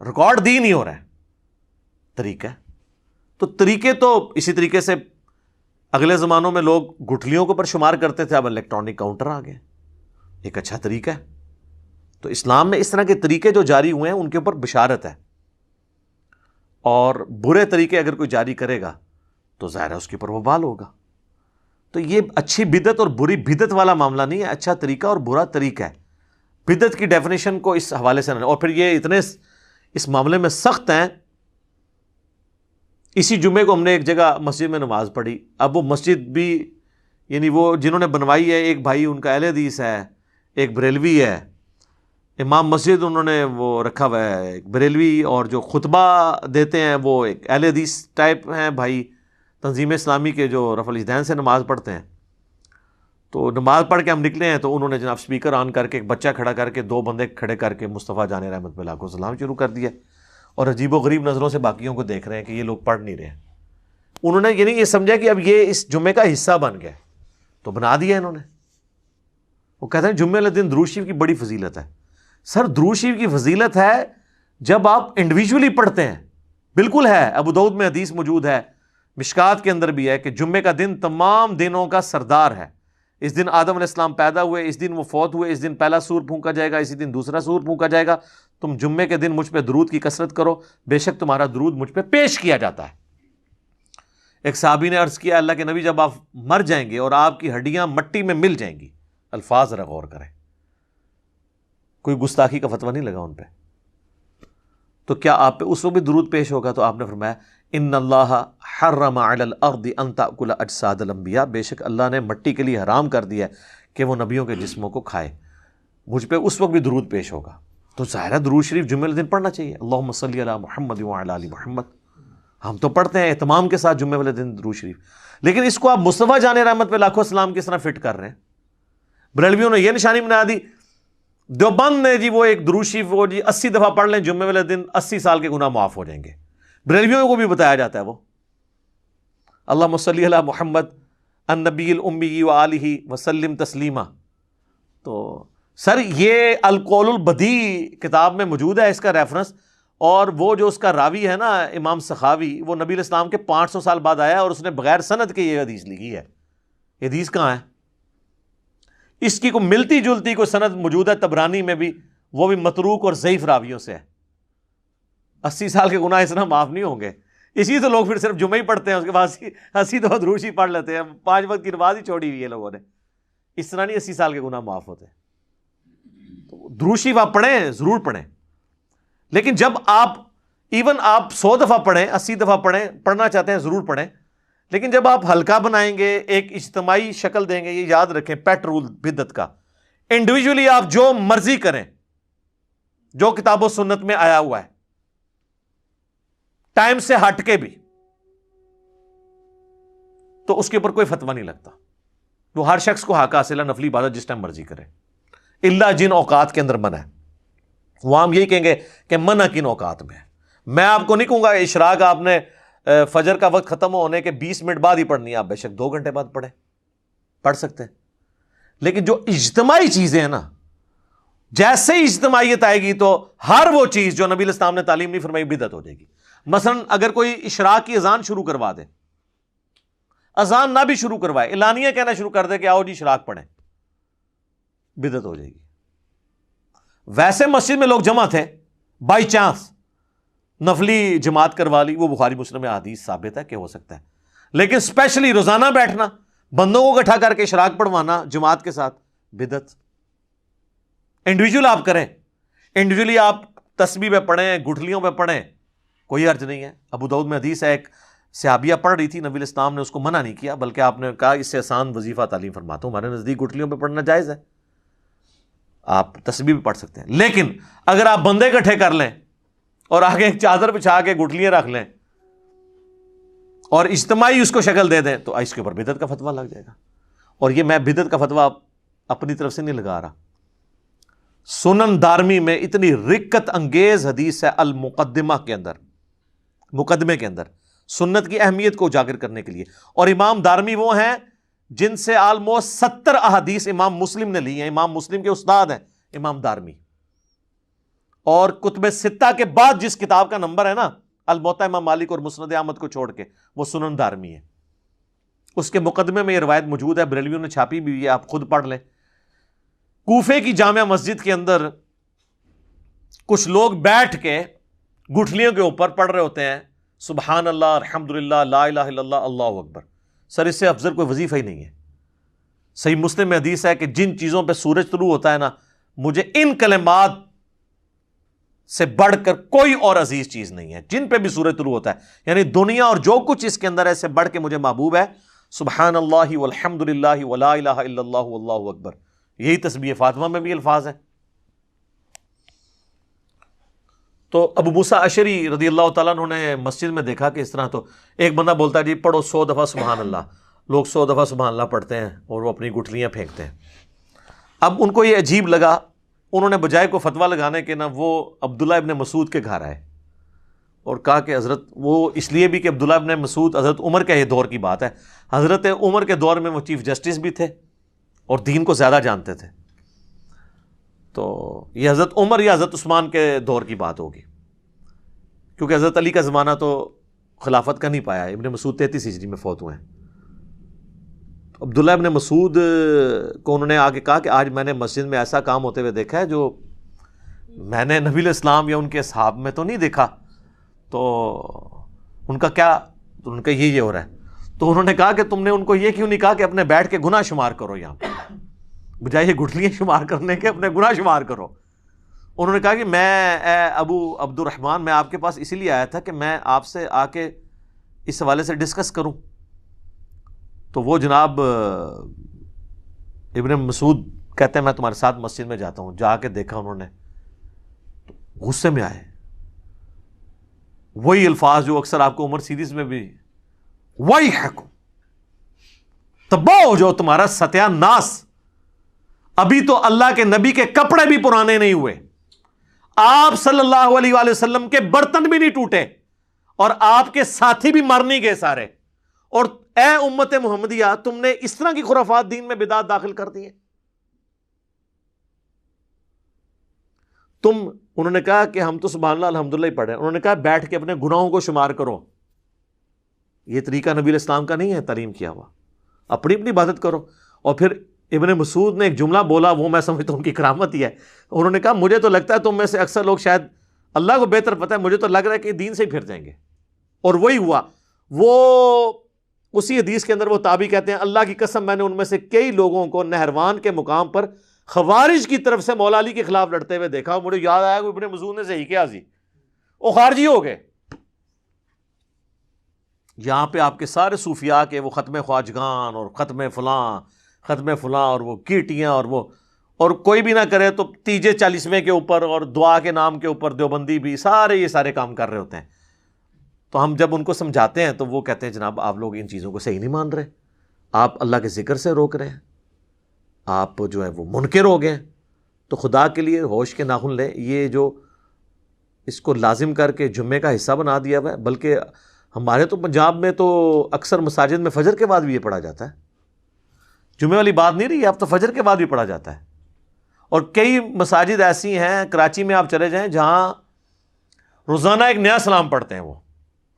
ریکارڈ دین ہی ہو رہا ہے، طریقہ ہے. تو طریقے تو اسی طریقے سے اگلے زمانوں میں لوگ گٹھلیوں کے اوپر شمار کرتے تھے، اب الیکٹرانک کاؤنٹر آ گئے. ایک اچھا طریقہ ہے. تو اسلام میں اس طرح کے طریقے جو جاری ہوئے ہیں ان کے اوپر بشارت ہے. اور برے طریقے اگر کوئی جاری کرے گا تو ظاہر ہے اس کے اوپر وبال ہوگا. تو یہ اچھی بدعت اور بری بدعت والا معاملہ نہیں ہے، اچھا طریقہ اور برا طریقہ ہے. بدعت کی ڈیفینیشن کو اس حوالے سے نہ، اور پھر یہ اتنے اس معاملے میں سخت ہیں. اسی جمعے کو ہم نے ایک جگہ مسجد میں نماز پڑھی. اب وہ مسجد بھی یعنی وہ جنہوں نے بنوائی ہے، ایک بھائی ان کا اہل حدیث ہے، ایک بریلوی ہے. امام مسجد انہوں نے وہ رکھا ہوا ہے ایک بریلوی، اور جو خطبہ دیتے ہیں وہ ایک اہل حدیث ٹائپ ہیں بھائی، تنظیم اسلامی کے جو رفع الاجدین سے نماز پڑھتے ہیں. تو نماز پڑھ کے ہم نکلے ہیں تو انہوں نے جناب سپیکر آن کر کے ایک بچہ کھڑا کر کے 2 بندے کھڑے کر کے مصطفیٰ جان رحمت اللہ کو سلام شروع کر دیا، اور عجیب و غریب نظروں سے باقیوں کو دیکھ رہے ہیں کہ یہ لوگ پڑھ نہیں رہے. انہوں نے یعنی یہ سمجھا کہ اب یہ اس جمعے کا حصہ بن گیا، تو بنا دیا انہوں نے. وہ کہتے ہیں جمعے والے دن درود شریف کی بڑی فضیلت ہے. سر درود شریف کی فضیلت ہے جب آپ انڈیویجولی پڑھتے ہیں، بالکل ہے. ابو داؤد میں حدیث موجود ہے، مشکات کے اندر بھی ہے کہ جمعے کا دن تمام دنوں کا سردار ہے. اس دن آدم علیہ السلام پیدا ہوئے، اس دن وہ فوت ہوئے، اس دن پہلا سور پھونکا جائے گا، اسی دن دوسرا سور پھونکا جائے گا. تم جمعے کے دن مجھ پہ درود کی کثرت کرو، بے شک تمہارا درود مجھ پہ پیش کیا جاتا ہے. ایک صحابی نے عرض کیا اللہ کے نبی جب آپ مر جائیں گے اور آپ کی ہڈیاں مٹی میں مل جائیں گی، الفاظ ذرا غور کریں، کوئی گستاخی کا فتویٰ نہیں لگا ان پہ، تو کیا آپ پہ اس وقت بھی درود پیش ہوگا؟ تو آپ نے فرمایا ان اللہ حرم علی الارض ان تاکل اجساد الانبیاء، بے شک اللہ نے مٹی کے لیے حرام کر دیا ہے کہ وہ نبیوں کے جسموں کو کھائے. مجھ پہ اس وقت بھی درود پیش ہوگا. تو ظاہر ہے درود شریف جمعے والے دن پڑھنا چاہیے. اللہم صلی علی محمد وعلی آل محمد. ہم تو پڑھتے ہیں اہتمام کے ساتھ جمعے والے دن درود شریف، لیکن اس کو آپ مصطفیٰ جان رحمت پہ لاکھوں سلام کس طرح فٹ کر رہے ہیں؟ بریلویوں نے یہ نشانی بنا دی، دیوبند نے جی وہ ایک درود شریف وہ جی 80 دفعہ پڑھ لیں جمعے والے دن 80 سال کے گناہ معاف ہو جائیں گے. بریلویوں کو بھی بتایا جاتا ہے وہ اللہم صلی علی محمد النبی الامی وآلہ وسلم تسلیما. تو سر یہ القول البدیع کتاب میں موجود ہے اس کا ریفرنس, اور وہ جو اس کا راوی ہے نا امام سخاوی, وہ نبی علیہ السلام کے 500 سال بعد آیا اور اس نے بغیر سند کے یہ حدیث لکھی ہے. یہ حدیث کہاں ہے؟ اس کی کوئی ملتی جلتی کوئی سند موجود ہے طبرانی میں بھی, وہ بھی متروک اور ضعیف راویوں سے ہے. 80 سال کے گناہ اس طرح معاف نہیں ہوں گے. اسی تو لوگ پھر صرف جمعہ ہی پڑھتے ہیں, اس کے بعد 80 دفعہ درود شریف پڑھ لیتے ہیں, 5 وقت کی نماز ہی چھوڑی ہوئی ہے لوگوں نے. اس طرح نہیں 80 سال کے گناہ معاف ہوتے. درود شریف آپ پڑھیں, ضرور پڑھیں, لیکن جب آپ ایون آپ 100 دفعہ پڑھیں, 80 دفعہ پڑھیں, پڑھنا چاہتے ہیں ضرور پڑھیں, لیکن جب آپ ہلکا بنائیں گے, ایک اجتماعی شکل دیں گے, یہ یاد رکھیں پیٹ رول بدعت کا. انڈیویجولی آپ جو مرضی کریں, جو کتاب و سنت میں آیا ہوا ہے, ٹائم سے ہٹ کے بھی, تو اس کے اوپر کوئی فتویٰ نہیں لگتا. وہ ہر شخص کو حق حاصل ہے نفلی عبادت جس ٹائم مرضی کرے, اللہ جن اوقات کے اندر منع ہے. وہ ہم یہی کہیں گے کہ منع کن اوقات میں ہے. میں آپ کو نہیں کہوں گا اشراق آپ نے فجر کا وقت ختم ہونے کے 20 منٹ بعد ہی پڑھنی ہے, آپ بے شک 2 گھنٹے بعد پڑھ سکتے ہیں. لیکن جو اجتماعی چیزیں ہیں نا, جیسے ہی اجتماعیت آئے گی تو ہر وہ چیز جو نبی علیہ السلام نے تعلیم نہیں فرمائی بدعت ہو جائے گی. مثلا اگر کوئی اشراق کی اذان شروع کروا دے, اذان نہ بھی شروع کروائے, اعلانیہ کہنا شروع کر دے کہ آؤ جی اشراق پڑھیں, بدعت ہو جائے گی. ویسے مسجد میں لوگ جمع تھے, بائی چانس نفلی جماعت کروا لی, وہ بخاری مسلم میں حدیث ثابت ہے کہ ہو سکتا ہے. لیکن اسپیشلی روزانہ بیٹھنا, بندوں کو اکٹھا کر کے اشراق پڑھوانا جماعت کے ساتھ, بدعت. انڈیویجول آپ کریں, انڈیویجولی آپ تسبیح پہ پڑھیں, گٹھلیوں پہ پڑھیں, کوئی حرج نہیں ہے. ابو داؤد میں حدیث ہے, ایک صحابیہ پڑھ رہی تھی, نبی علیہ السلام نے اس کو منع نہیں کیا, بلکہ آپ نے کہا اس سے آسان وظیفہ تعلیم فرماتا ہوں, ہمارے نزدیک گٹھلیوں پہ پڑھنا جائز ہے, آپ تسبیح بھی پڑھ سکتے ہیں. لیکن اگر آپ بندے اکٹھے کر لیں اور آگے ایک چادر بچھا کے گٹھلیاں رکھ لیں اور اجتماعی اس کو شکل دے دیں, تو اس کے اوپر بدعت کا فتویٰ لگ جائے گا. اور یہ میں بدعت کا فتویٰ اپنی طرف سے نہیں لگا رہا. سنن دارمی میں اتنی رکت انگیز حدیث ہے المقدمہ کے اندر, مقدمے کے اندر, سنت کی اہمیت کو اجاگر کرنے کے لیے. اور امام دارمی وہ ہیں جن سے آلموسٹ 70 احادیث امام مسلم نے لی ہیں. امام مسلم کے استاد ہیں امام دارمی. اور کتب ستہ کے بعد جس کتاب کا نمبر ہے نا, الموطا امام مالک اور مسند احمد کو چھوڑ کے, وہ سنن دارمی ہے. اس کے مقدمے میں یہ روایت موجود ہے, بریلویوں نے چھاپی بھی ہے, آپ خود پڑھ لیں. کوفے کی جامع مسجد کے اندر کچھ لوگ بیٹھ کے گٹھلیوں کے اوپر پڑھ رہے ہوتے ہیں سبحان اللہ, الحمدللہ, لا الہ الا اللہ, اللہ اکبر. سر اس سے افضل کوئی وظیفہ ہی نہیں ہے. صحیح مسلم میں حدیث ہے کہ جن چیزوں پہ سورج طلوع ہوتا ہے نا, مجھے ان کلمات سے بڑھ کر کوئی اور عزیز چیز نہیں ہے. جن پہ بھی سورج طلوع ہوتا ہے, یعنی دنیا اور جو کچھ اس کے اندر ہے, سے بڑھ کے مجھے محبوب ہے سبحان اللہ والحمدللہ ولا الہ الا اللہ واللہ اکبر. یہی تسبیح فاطمہ میں بھی الفاظ ہیں. تو ابو موسیٰ اشعری رضی اللہ تعالیٰ عنہ نے مسجد میں دیکھا کہ اس طرح, تو ایک بندہ بولتا ہے جی پڑھو 100 دفعہ سبحان اللہ. لوگ 100 دفعہ سبحان اللہ پڑھتے ہیں اور وہ اپنی گٹھلیاں پھینکتے ہیں. اب ان کو یہ عجیب لگا, انہوں نے بجائے کو فتویٰ لگانے کے نا, وہ عبداللہ ابن مسعود کے گھر آئے اور کہا کہ حضرت, وہ اس لیے بھی کہ عبداللہ ابن مسعود حضرت عمر کے یہ دور کی بات ہے, حضرت عمر کے دور میں وہ چیف جسٹس بھی تھے اور دین کو زیادہ جانتے تھے. تو یہ حضرت عمر یا حضرت عثمان کے دور کی بات ہوگی, کیونکہ حضرت علی کا زمانہ تو خلافت کا نہیں پایا. ابن مسعود 33 ہجری میں فوت ہوئے ہیں. عبداللہ ابن مسعود کو انہوں نے آگے کہا کہ آج میں نے مسجد میں ایسا کام ہوتے ہوئے دیکھا ہے جو میں نے نبی علیہ السلام یا ان کے اصحاب میں تو نہیں دیکھا. تو ان کا کیا, تو ان کا یہ ہو رہا ہے. تو انہوں نے کہا کہ تم نے ان کو یہ کیوں نہیں کہا کہ اپنے بیٹھ کے گناہ شمار کرو, یہاں پہ بجائے یہ گٹھلیاں شمار کرنے کے اپنے گناہ شمار کرو. انہوں نے کہا کہ میں ابو عبد الرحمن, میں آپ کے پاس اسی لیے آیا تھا کہ میں آپ سے آ کے اس حوالے سے ڈسکس کروں. تو وہ جناب ابن مسعود کہتے ہیں میں تمہارے ساتھ مسجد میں جاتا ہوں. جا کے دیکھا انہوں نے, غصے میں آئے. وہی الفاظ جو اکثر آپ کو عمر سیریز میں بھی, وہی حکم تباہ ہو جو تمہارا ستیہ ناس, ابھی تو اللہ کے نبی کے کپڑے بھی پرانے نہیں ہوئے، آپ صلی اللہ علیہ وآلہ وسلم کے برتن بھی نہیں ٹوٹے، اور آپ کے ساتھی بھی مر نہیں گئے سارے، اور اے امت محمدیہ تم نے اس طرح کی خرافات دین میں بدعت داخل کر دی ہیں۔ انہوں نے کہا کہ ہم تو سبحان اللہ الحمدللہ ہی پڑھے، انہوں نے کہا بیٹھ کے اپنے گناہوں کو شمار کرو، یہ طریقہ نبی علیہ السلام کا نہیں ہے تعلیم کیا ہوا، اپنی اپنی عبادت کرو۔ اور پھر ابن مسعود نے ایک جملہ بولا، وہ میں سمجھتا ہوں ان کی کرامت ہی ہے، انہوں نے کہا مجھے تو لگتا ہے تم میں سے اکثر لوگ، شاید اللہ کو بہتر پتہ ہے، مجھے تو لگ رہا ہے کہ دین سے ہی پھر جائیں گے۔ اور وہی ہوا، وہ اسی حدیث کے اندر وہ تابعی کہتے ہیں اللہ کی قسم میں نے ان میں سے کئی لوگوں کو نہروان کے مقام پر خوارج کی طرف سے مولا علی کے خلاف لڑتے ہوئے دیکھا، مجھے یاد آیا کہ ابن مسعود نے صحیح کیا جی، وہ خارجی ہو گئے۔ یہاں پہ آپ کے سارے صوفیاء کے وہ ختم خواجگان اور ختم فلاں اور وہ کیٹیاں اور کوئی بھی نہ کرے تو تیجے 40ویں کے اوپر اور دعا کے نام کے اوپر دیوبندی بھی یہ سارے کام کر رہے ہوتے ہیں۔ تو ہم جب ان کو سمجھاتے ہیں تو وہ کہتے ہیں جناب آپ لوگ ان چیزوں کو صحیح نہیں مان رہے، آپ اللہ کے ذکر سے روک رہے ہیں، آپ جو ہے وہ منکر ہو گئے ہیں۔ تو خدا کے لیے ہوش کے ناخن لیں، یہ جو اس کو لازم کر کے جمعے کا حصہ بنا دیا ہوا ہے، بلکہ ہمارے تو پنجاب میں تو اکثر مساجد میں فجر کے بعد بھی یہ پڑھا جاتا ہے، جمعے والی بات نہیں رہی، اب تو فجر کے بعد بھی پڑھا جاتا ہے۔ اور کئی مساجد ایسی ہیں کراچی میں آپ چلے جائیں جہاں روزانہ ایک نیا سلام پڑھتے ہیں، وہ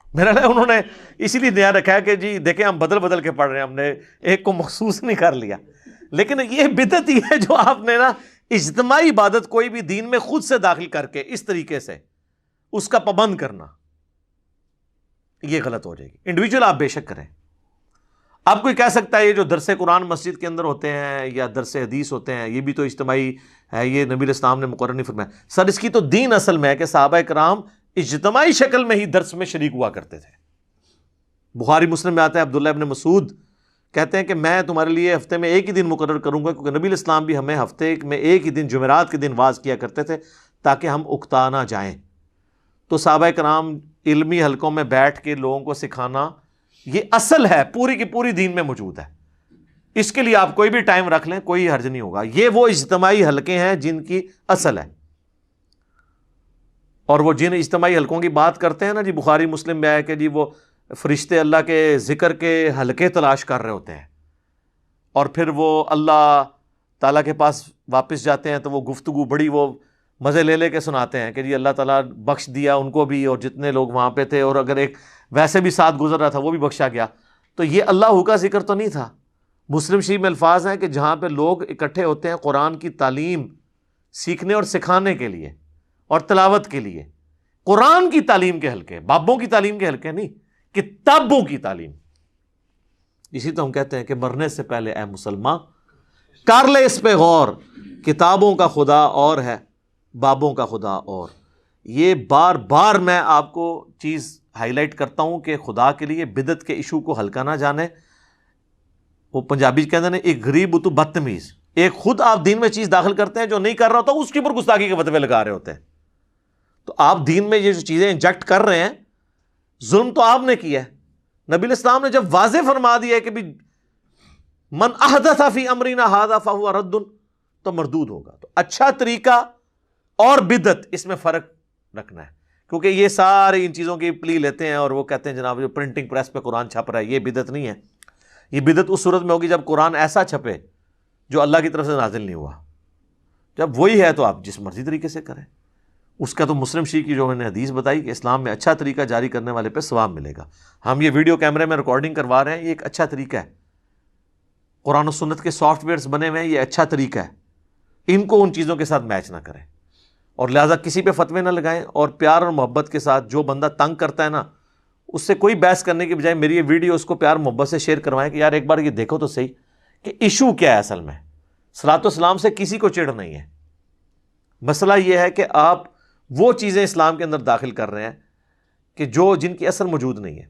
میرا خیال انہوں نے اسی لیے نیا رکھا ہے کہ جی دیکھیں ہم بدل کے پڑھ رہے ہیں، ہم نے ایک کو مخصوص نہیں کر لیا۔ لیکن یہ بدعت ہی ہے جو آپ نے نا اجتماعی عبادت کوئی بھی دین میں خود سے داخل کر کے اس طریقے سے اس کا پابند کرنا، یہ غلط ہو جائے گی۔ انڈیویجول آپ بے شک کریں۔ اب کوئی کہہ سکتا ہے یہ جو درس قرآن مسجد کے اندر ہوتے ہیں یا درس حدیث ہوتے ہیں یہ بھی تو اجتماعی ہے، یہ نبی علیہ السلام نے مقرر نہیں فرمایا۔ سر اس کی تو دین اصل میں ہے کہ صحابہ کرام اجتماعی شکل میں ہی درس میں شریک ہوا کرتے تھے۔ بخاری مسلم میں آتا ہے عبداللہ ابن مسعود کہتے ہیں کہ میں تمہارے لیے ہفتے میں ایک ہی دن مقرر کروں گا، کیونکہ نبی علیہ السلام بھی ہمیں ہفتے میں ایک ہی دن جمعرات کے دن واز کیا کرتے تھے تاکہ ہم اکتا نہ جائیں۔ تو صحابہ کرام علمی حلقوں میں بیٹھ کے لوگوں کو سکھانا یہ اصل ہے، پوری کی پوری دین میں موجود ہے۔ اس کے لیے آپ کوئی بھی ٹائم رکھ لیں، کوئی حرج نہیں ہوگا۔ یہ وہ اجتماعی حلقے ہیں جن کی اصل ہے، اور وہ جن اجتماعی حلقوں کی بات کرتے ہیں نا جی، بخاری مسلم میں ہے کہ جی وہ فرشتے اللہ کے ذکر کے حلقے تلاش کر رہے ہوتے ہیں، اور پھر وہ اللہ تعالیٰ کے پاس واپس جاتے ہیں تو وہ گفتگو بڑی وہ مزے لے کے سناتے ہیں کہ جی اللہ تعالیٰ بخش دیا ان کو بھی اور جتنے لوگ وہاں پہ تھے، اور اگر ایک ویسے بھی ساتھ گزر رہا تھا وہ بھی بخشا گیا۔ تو یہ اللہ کا ذکر تو نہیں تھا۔ مسلم شریف میں الفاظ ہیں کہ جہاں پہ لوگ اکٹھے ہوتے ہیں قرآن کی تعلیم سیکھنے اور سکھانے کے لیے اور تلاوت کے لیے، قرآن کی تعلیم کے حلقے، بابوں کی تعلیم کے حلقے نہیں، کتابوں کی تعلیم۔ اسی تو ہم کہتے ہیں کہ مرنے سے پہلے اے مسلمان کر لے اس پہ غور، کتابوں کا خدا اور ہے، بابوں کا خدا اور۔ یہ بار بار میں آپ کو چیز ہائی لائٹ کرتا ہوں کہ خدا کے لیے بدعت کے ایشو کو ہلکا نہ جانے۔ وہ پنجابی کہتے ہیں ایک غریب تو بدتمیز، ایک خود آپ دین میں چیز داخل کرتے ہیں جو نہیں کر رہا ہوتا، اس کے اوپر گستاخی کے فتوے لگا رہے ہوتے ہیں۔ تو آپ دین میں یہ جو چیزیں انجیکٹ کر رہے ہیں، ظلم تو آپ نے کیا ہے۔ نبی علیہ السلام نے جب واضح فرما دیا ہے کہ بھی من احدث فی امرنا ھذا فہو رد، تو مردود ہوگا۔ تو اچھا طریقہ اور بدعت اس میں فرق رکھنا ہے، کیونکہ یہ سارے ان چیزوں کی پلی لیتے ہیں اور وہ کہتے ہیں جناب جو پرنٹنگ پریس پہ قرآن چھپ رہا ہے یہ بدعت نہیں ہے۔ یہ بدعت اس صورت میں ہوگی جب قرآن ایسا چھپے جو اللہ کی طرف سے نازل نہیں ہوا۔ جب وہی ہے تو آپ جس مرضی طریقے سے کریں۔ اس کا تو مسلم شریف کی جو میں نے حدیث بتائی کہ اسلام میں اچھا طریقہ جاری کرنے والے پہ ثواب ملے گا۔ ہم یہ ویڈیو کیمرے میں ریکارڈنگ کروا رہے ہیں، یہ ایک اچھا طریقہ ہے۔ قرآن و سنت کے سافٹ ویئرز بنے ہوئے ہیں، یہ اچھا طریقہ ہے۔ ان کو ان چیزوں کے ساتھ میچ نہ کریں، اور لہٰذا کسی پہ فتوے نہ لگائیں، اور پیار اور محبت کے ساتھ جو بندہ تنگ کرتا ہے نا اس سے کوئی بحث کرنے کی بجائے میری یہ ویڈیو اس کو پیار محبت سے شیئر کروائیں کہ یار ایک بار یہ دیکھو تو صحیح کہ ایشو کیا ہے۔ اصل میں صلاۃ و سلام سے کسی کو چڑ نہیں ہے، مسئلہ یہ ہے کہ آپ وہ چیزیں اسلام کے اندر داخل کر رہے ہیں کہ جن کی اصل موجود نہیں ہے۔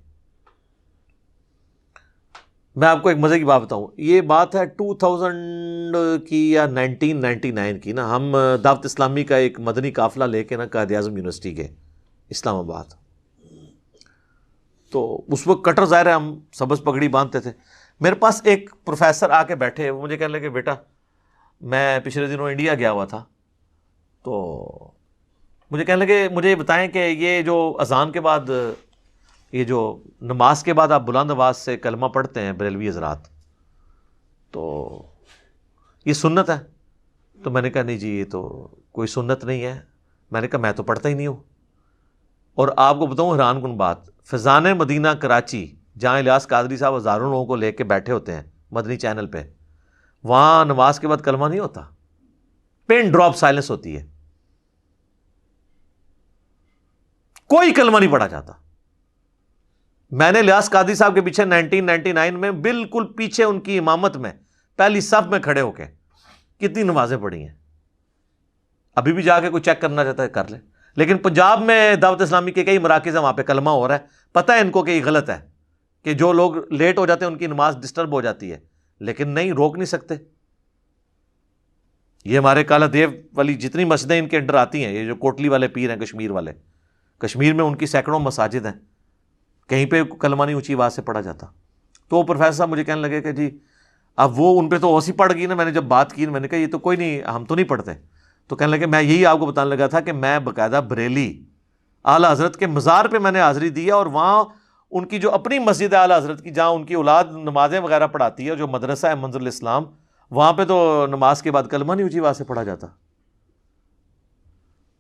میں آپ کو ایک مزے کی بات بتاؤں، یہ بات ہے 2000 کی یا 1999 کی نا، ہم دعوت اسلامی کا ایک مدنی قافلہ لے کے نا قائد اعظم یونیورسٹی کے اسلام آباد، تو اس وقت کٹر ظاہر ہے ہم سبز پگڑی باندھتے تھے۔ میرے پاس ایک پروفیسر آ کے بیٹھے، وہ مجھے کہنے لگے بیٹا میں پچھلے دنوں انڈیا گیا ہوا تھا، تو مجھے کہنے لگے مجھے یہ بتائیں کہ یہ جو اذان کے بعد، یہ جو نماز کے بعد آپ بلند آواز سے کلمہ پڑھتے ہیں بریلوی حضرات، تو یہ سنت ہے؟ تو میں نے کہا نہیں جی یہ تو کوئی سنت نہیں ہے. میں نے کہا میں تو پڑھتا ہی نہیں ہوں. اور آپ کو بتاؤں حیران کن بات، فیضان مدینہ کراچی جہاں الیاس قادری صاحب ہزاروں لوگوں کو لے کے بیٹھے ہوتے ہیں مدنی چینل پہ، وہاں نماز کے بعد کلمہ نہیں ہوتا، پن ڈراپ سائلنس ہوتی ہے، کوئی کلمہ نہیں پڑھا جاتا. میں نے الیاس قادری صاحب کے پیچھے 1999 میں بالکل پیچھے ان کی امامت میں پہلی صف میں کھڑے ہو کے کتنی نمازیں پڑھی ہیں. ابھی بھی جا کے کوئی چیک کرنا چاہتا ہے کر لے. لیکن پنجاب میں دعوت اسلامی کے کئی مراکز ہیں، وہاں پہ کلمہ ہو رہا ہے، پتہ ہے ان کو کہ یہ غلط ہے، کہ جو لوگ لیٹ ہو جاتے ہیں ان کی نماز ڈسٹرب ہو جاتی ہے، لیکن نہیں، روک نہیں سکتے. یہ ہمارے کالا دیو والی جتنی مسجدیں ان کے انڈر آتی ہیں، یہ جو کوٹلی والے پیر ہیں کشمیر والے، کشمیر میں ان کی سینکڑوں مساجد ہیں، کہیں پہ کلمہ نہیں اونچی آواز سے پڑھا جاتا. تو وہ پروفیسر صاحب مجھے کہنے لگے کہ جی اب وہ ان پہ تو اوسی پڑ گئی نا. میں نے جب بات کی، میں نے کہا یہ تو کوئی نہیں، ہم تو نہیں پڑھتے. تو کہنے لگے میں یہی آپ کو بتانے لگا تھا کہ میں باقاعدہ بریلی اعلیٰ حضرت کے مزار پہ میں نے حاضری دی ہے، اور وہاں ان کی جو اپنی مسجد ہے اعلیٰ حضرت کی، جہاں ان کی اولاد نمازیں وغیرہ پڑھاتی ہے، جو مدرسہ ہے منظر الاسلام، وہاں پہ تو نماز کے بعد کلمہ نہیں اونچی آواز سے پڑھا جاتا.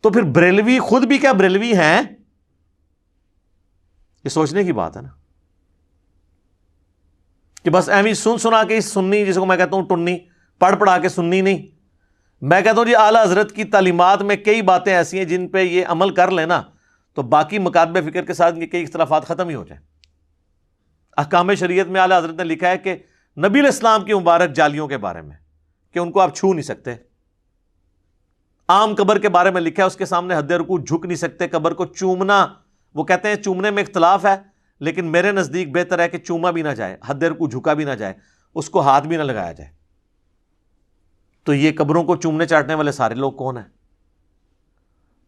تو پھر بریلوی خود بھی کیا بریلوی ہیں؟ یہ سوچنے کی بات ہے نا، کہ بس ایویں سن سنا کے سننی، جس کو میں کہتا ہوں ٹنی، پڑھ پڑھا کے سننی نہیں. میں کہتا ہوں جی اعلیٰ حضرت کی تعلیمات میں کئی باتیں ایسی ہیں جن پہ یہ عمل کر لینا تو باقی مکاتب فکر کے ساتھ یہ کئی اختلافات ختم ہی ہو جائیں. احکام شریعت میں اعلیٰ حضرت نے لکھا ہے کہ نبی علیہ السلام کی مبارک جالیوں کے بارے میں کہ ان کو آپ چھو نہیں سکتے. عام قبر کے بارے میں لکھا ہے اس کے سامنے حد رکوع جھک نہیں سکتے. قبر کو چومنا، وہ کہتے ہیں چومنے میں اختلاف ہے، لیکن میرے نزدیک بہتر ہے کہ چوما بھی نہ جائے، حد رکوع جھکا بھی نہ جائے، اس کو ہاتھ بھی نہ لگایا جائے. تو یہ قبروں کو چومنے چاٹنے والے سارے لوگ کون ہیں؟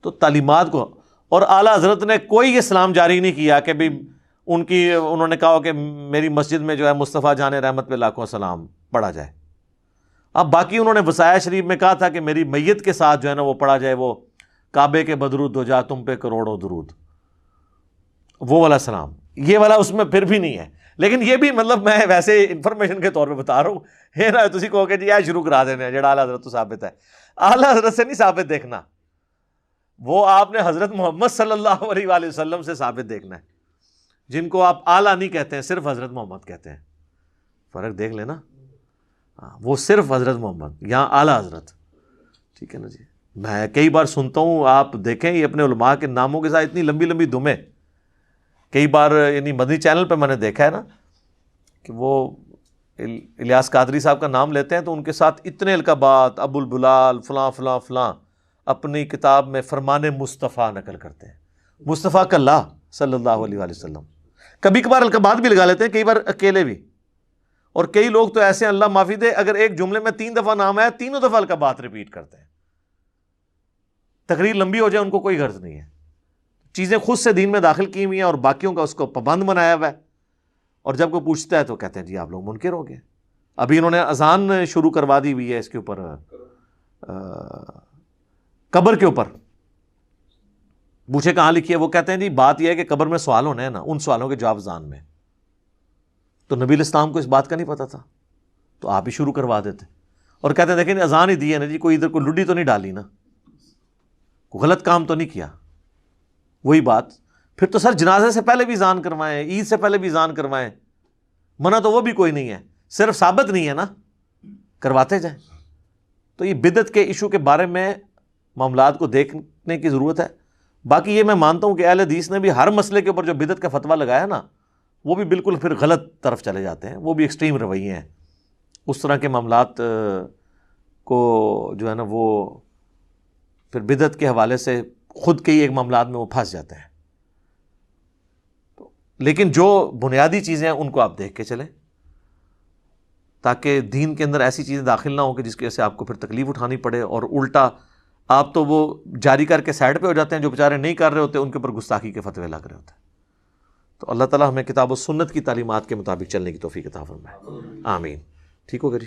تو تعلیمات کو، اور اعلیٰ حضرت نے کوئی اسلام جاری نہیں کیا کہ بھی انہوں نے کہا کہ میری مسجد میں جو ہے مصطفیٰ جان رحمت پہ لاکھوں سلام پڑھا جائے. اب باقی انہوں نے وصایا شریف میں کہا تھا کہ میری میت کے ساتھ جو ہے نا وہ پڑھا جائے، وہ کعبے کے بدرود ہو جا تم پہ کروڑوں درود، وہ والا سلام. یہ والا اس میں پھر بھی نہیں ہے. لیکن یہ بھی مطلب میں ویسے انفارمیشن کے طور پہ بتا رہا ہوں، یہ نہ تسی کہو کہ جی یہ شروع کرا دینے جڑا اعلیٰ حضرت تو ثابت ہے. اعلیٰ حضرت سے نہیں ثابت دیکھنا، وہ آپ نے حضرت محمد صلی اللہ علیہ وآلہ وسلم سے ثابت دیکھنا ہے، جن کو آپ اعلیٰ نہیں کہتے ہیں، صرف حضرت محمد کہتے ہیں. فرق دیکھ لینا، وہ صرف حضرت محمد، یہاں اعلیٰ حضرت. ٹھیک ہے نا جی. میں کئی بار سنتا ہوں، آپ دیکھیں یہ اپنے علماء کے ناموں کے ساتھ اتنی لمبی لمبی دمیں، کئی بار یعنی مدنی چینل پہ میں نے دیکھا ہے نا کہ وہ الیاس قادری صاحب کا نام لیتے ہیں تو ان کے ساتھ اتنے القابات، ابو البلال فلاں فلاں فلاں، اپنی کتاب میں فرمان مصطفیٰ نقل کرتے ہیں، مصطفیٰ کلّہ صلی اللہ علیہ وآلہ وسلم. کبھی کبھار القابات بھی لگا لیتے ہیں، کئی بار اکیلے بھی. اور کئی لوگ تو ایسے ہیں اللہ معافی دے، اگر ایک جملے میں 3 دفعہ نام ہے، تینوں دفعہ القابات ریپیٹ کرتے ہیں. تقریر لمبی ہو جائے ان کو کوئی غرض نہیں ہے، چیزیں خود سے دین میں داخل کی ہوئی ہیں اور باقیوں کا اس کو پابند بنایا ہوا ہے. اور جب کوئی پوچھتا ہے تو کہتے ہیں جی آپ لوگ منکر ہو گئے. ابھی انہوں نے اذان شروع کروا دی ہوئی ہے اس کے اوپر، قبر کے اوپر. پوچھے کہاں لکھی ہے، وہ کہتے ہیں جی بات یہ ہے کہ قبر میں سوال ہونے ہیں نا، ان سوالوں کے جواب اذان میں. تو نبی علیہ السلام کو اس بات کا نہیں پتا تھا تو آپ ہی شروع کروا دیتے، اور کہتے ہیں دیکھیں اذان ہی دی ہے نا جی، کوئی ادھر کوئی لڈی تو نہیں ڈالی نا، کوئی غلط کام تو نہیں کیا. وہی بات، پھر تو سر جنازے سے پہلے بھی اذان کروائیں، عید سے پہلے بھی اذان کروائیں، منع تو وہ بھی کوئی نہیں ہے، صرف ثابت نہیں ہے نا، کرواتے جائیں. تو یہ بدعت کے ایشو کے بارے میں معاملات کو دیکھنے کی ضرورت ہے. باقی یہ میں مانتا ہوں کہ اہل حدیث نے بھی ہر مسئلے کے اوپر جو بدعت کا فتویٰ لگایا نا، وہ بھی بالکل پھر غلط طرف چلے جاتے ہیں، وہ بھی ایکسٹریم رویے ہیں. اس طرح کے معاملات کو جو ہے نا وہ پھر بدعت کے حوالے سے خود کے ہی ایک معاملات میں وہ پھنس جاتے ہیں. لیکن جو بنیادی چیزیں ہیں ان کو آپ دیکھ کے چلیں، تاکہ دین کے اندر ایسی چیزیں داخل نہ ہوں کہ جس کی وجہ سے آپ کو پھر تکلیف اٹھانی پڑے، اور الٹا آپ تو وہ جاری کر کے سائڈ پہ ہو جاتے ہیں، جو بیچارے نہیں کر رہے ہوتے ان کے اوپر گستاخی کے فتوے لگ رہے ہوتے ہیں. تو اللہ تعالیٰ ہمیں کتاب و سنت کی تعلیمات کے مطابق چلنے کی توفیق عطا فرمائے. آمین. ٹھیک ہوگا جی.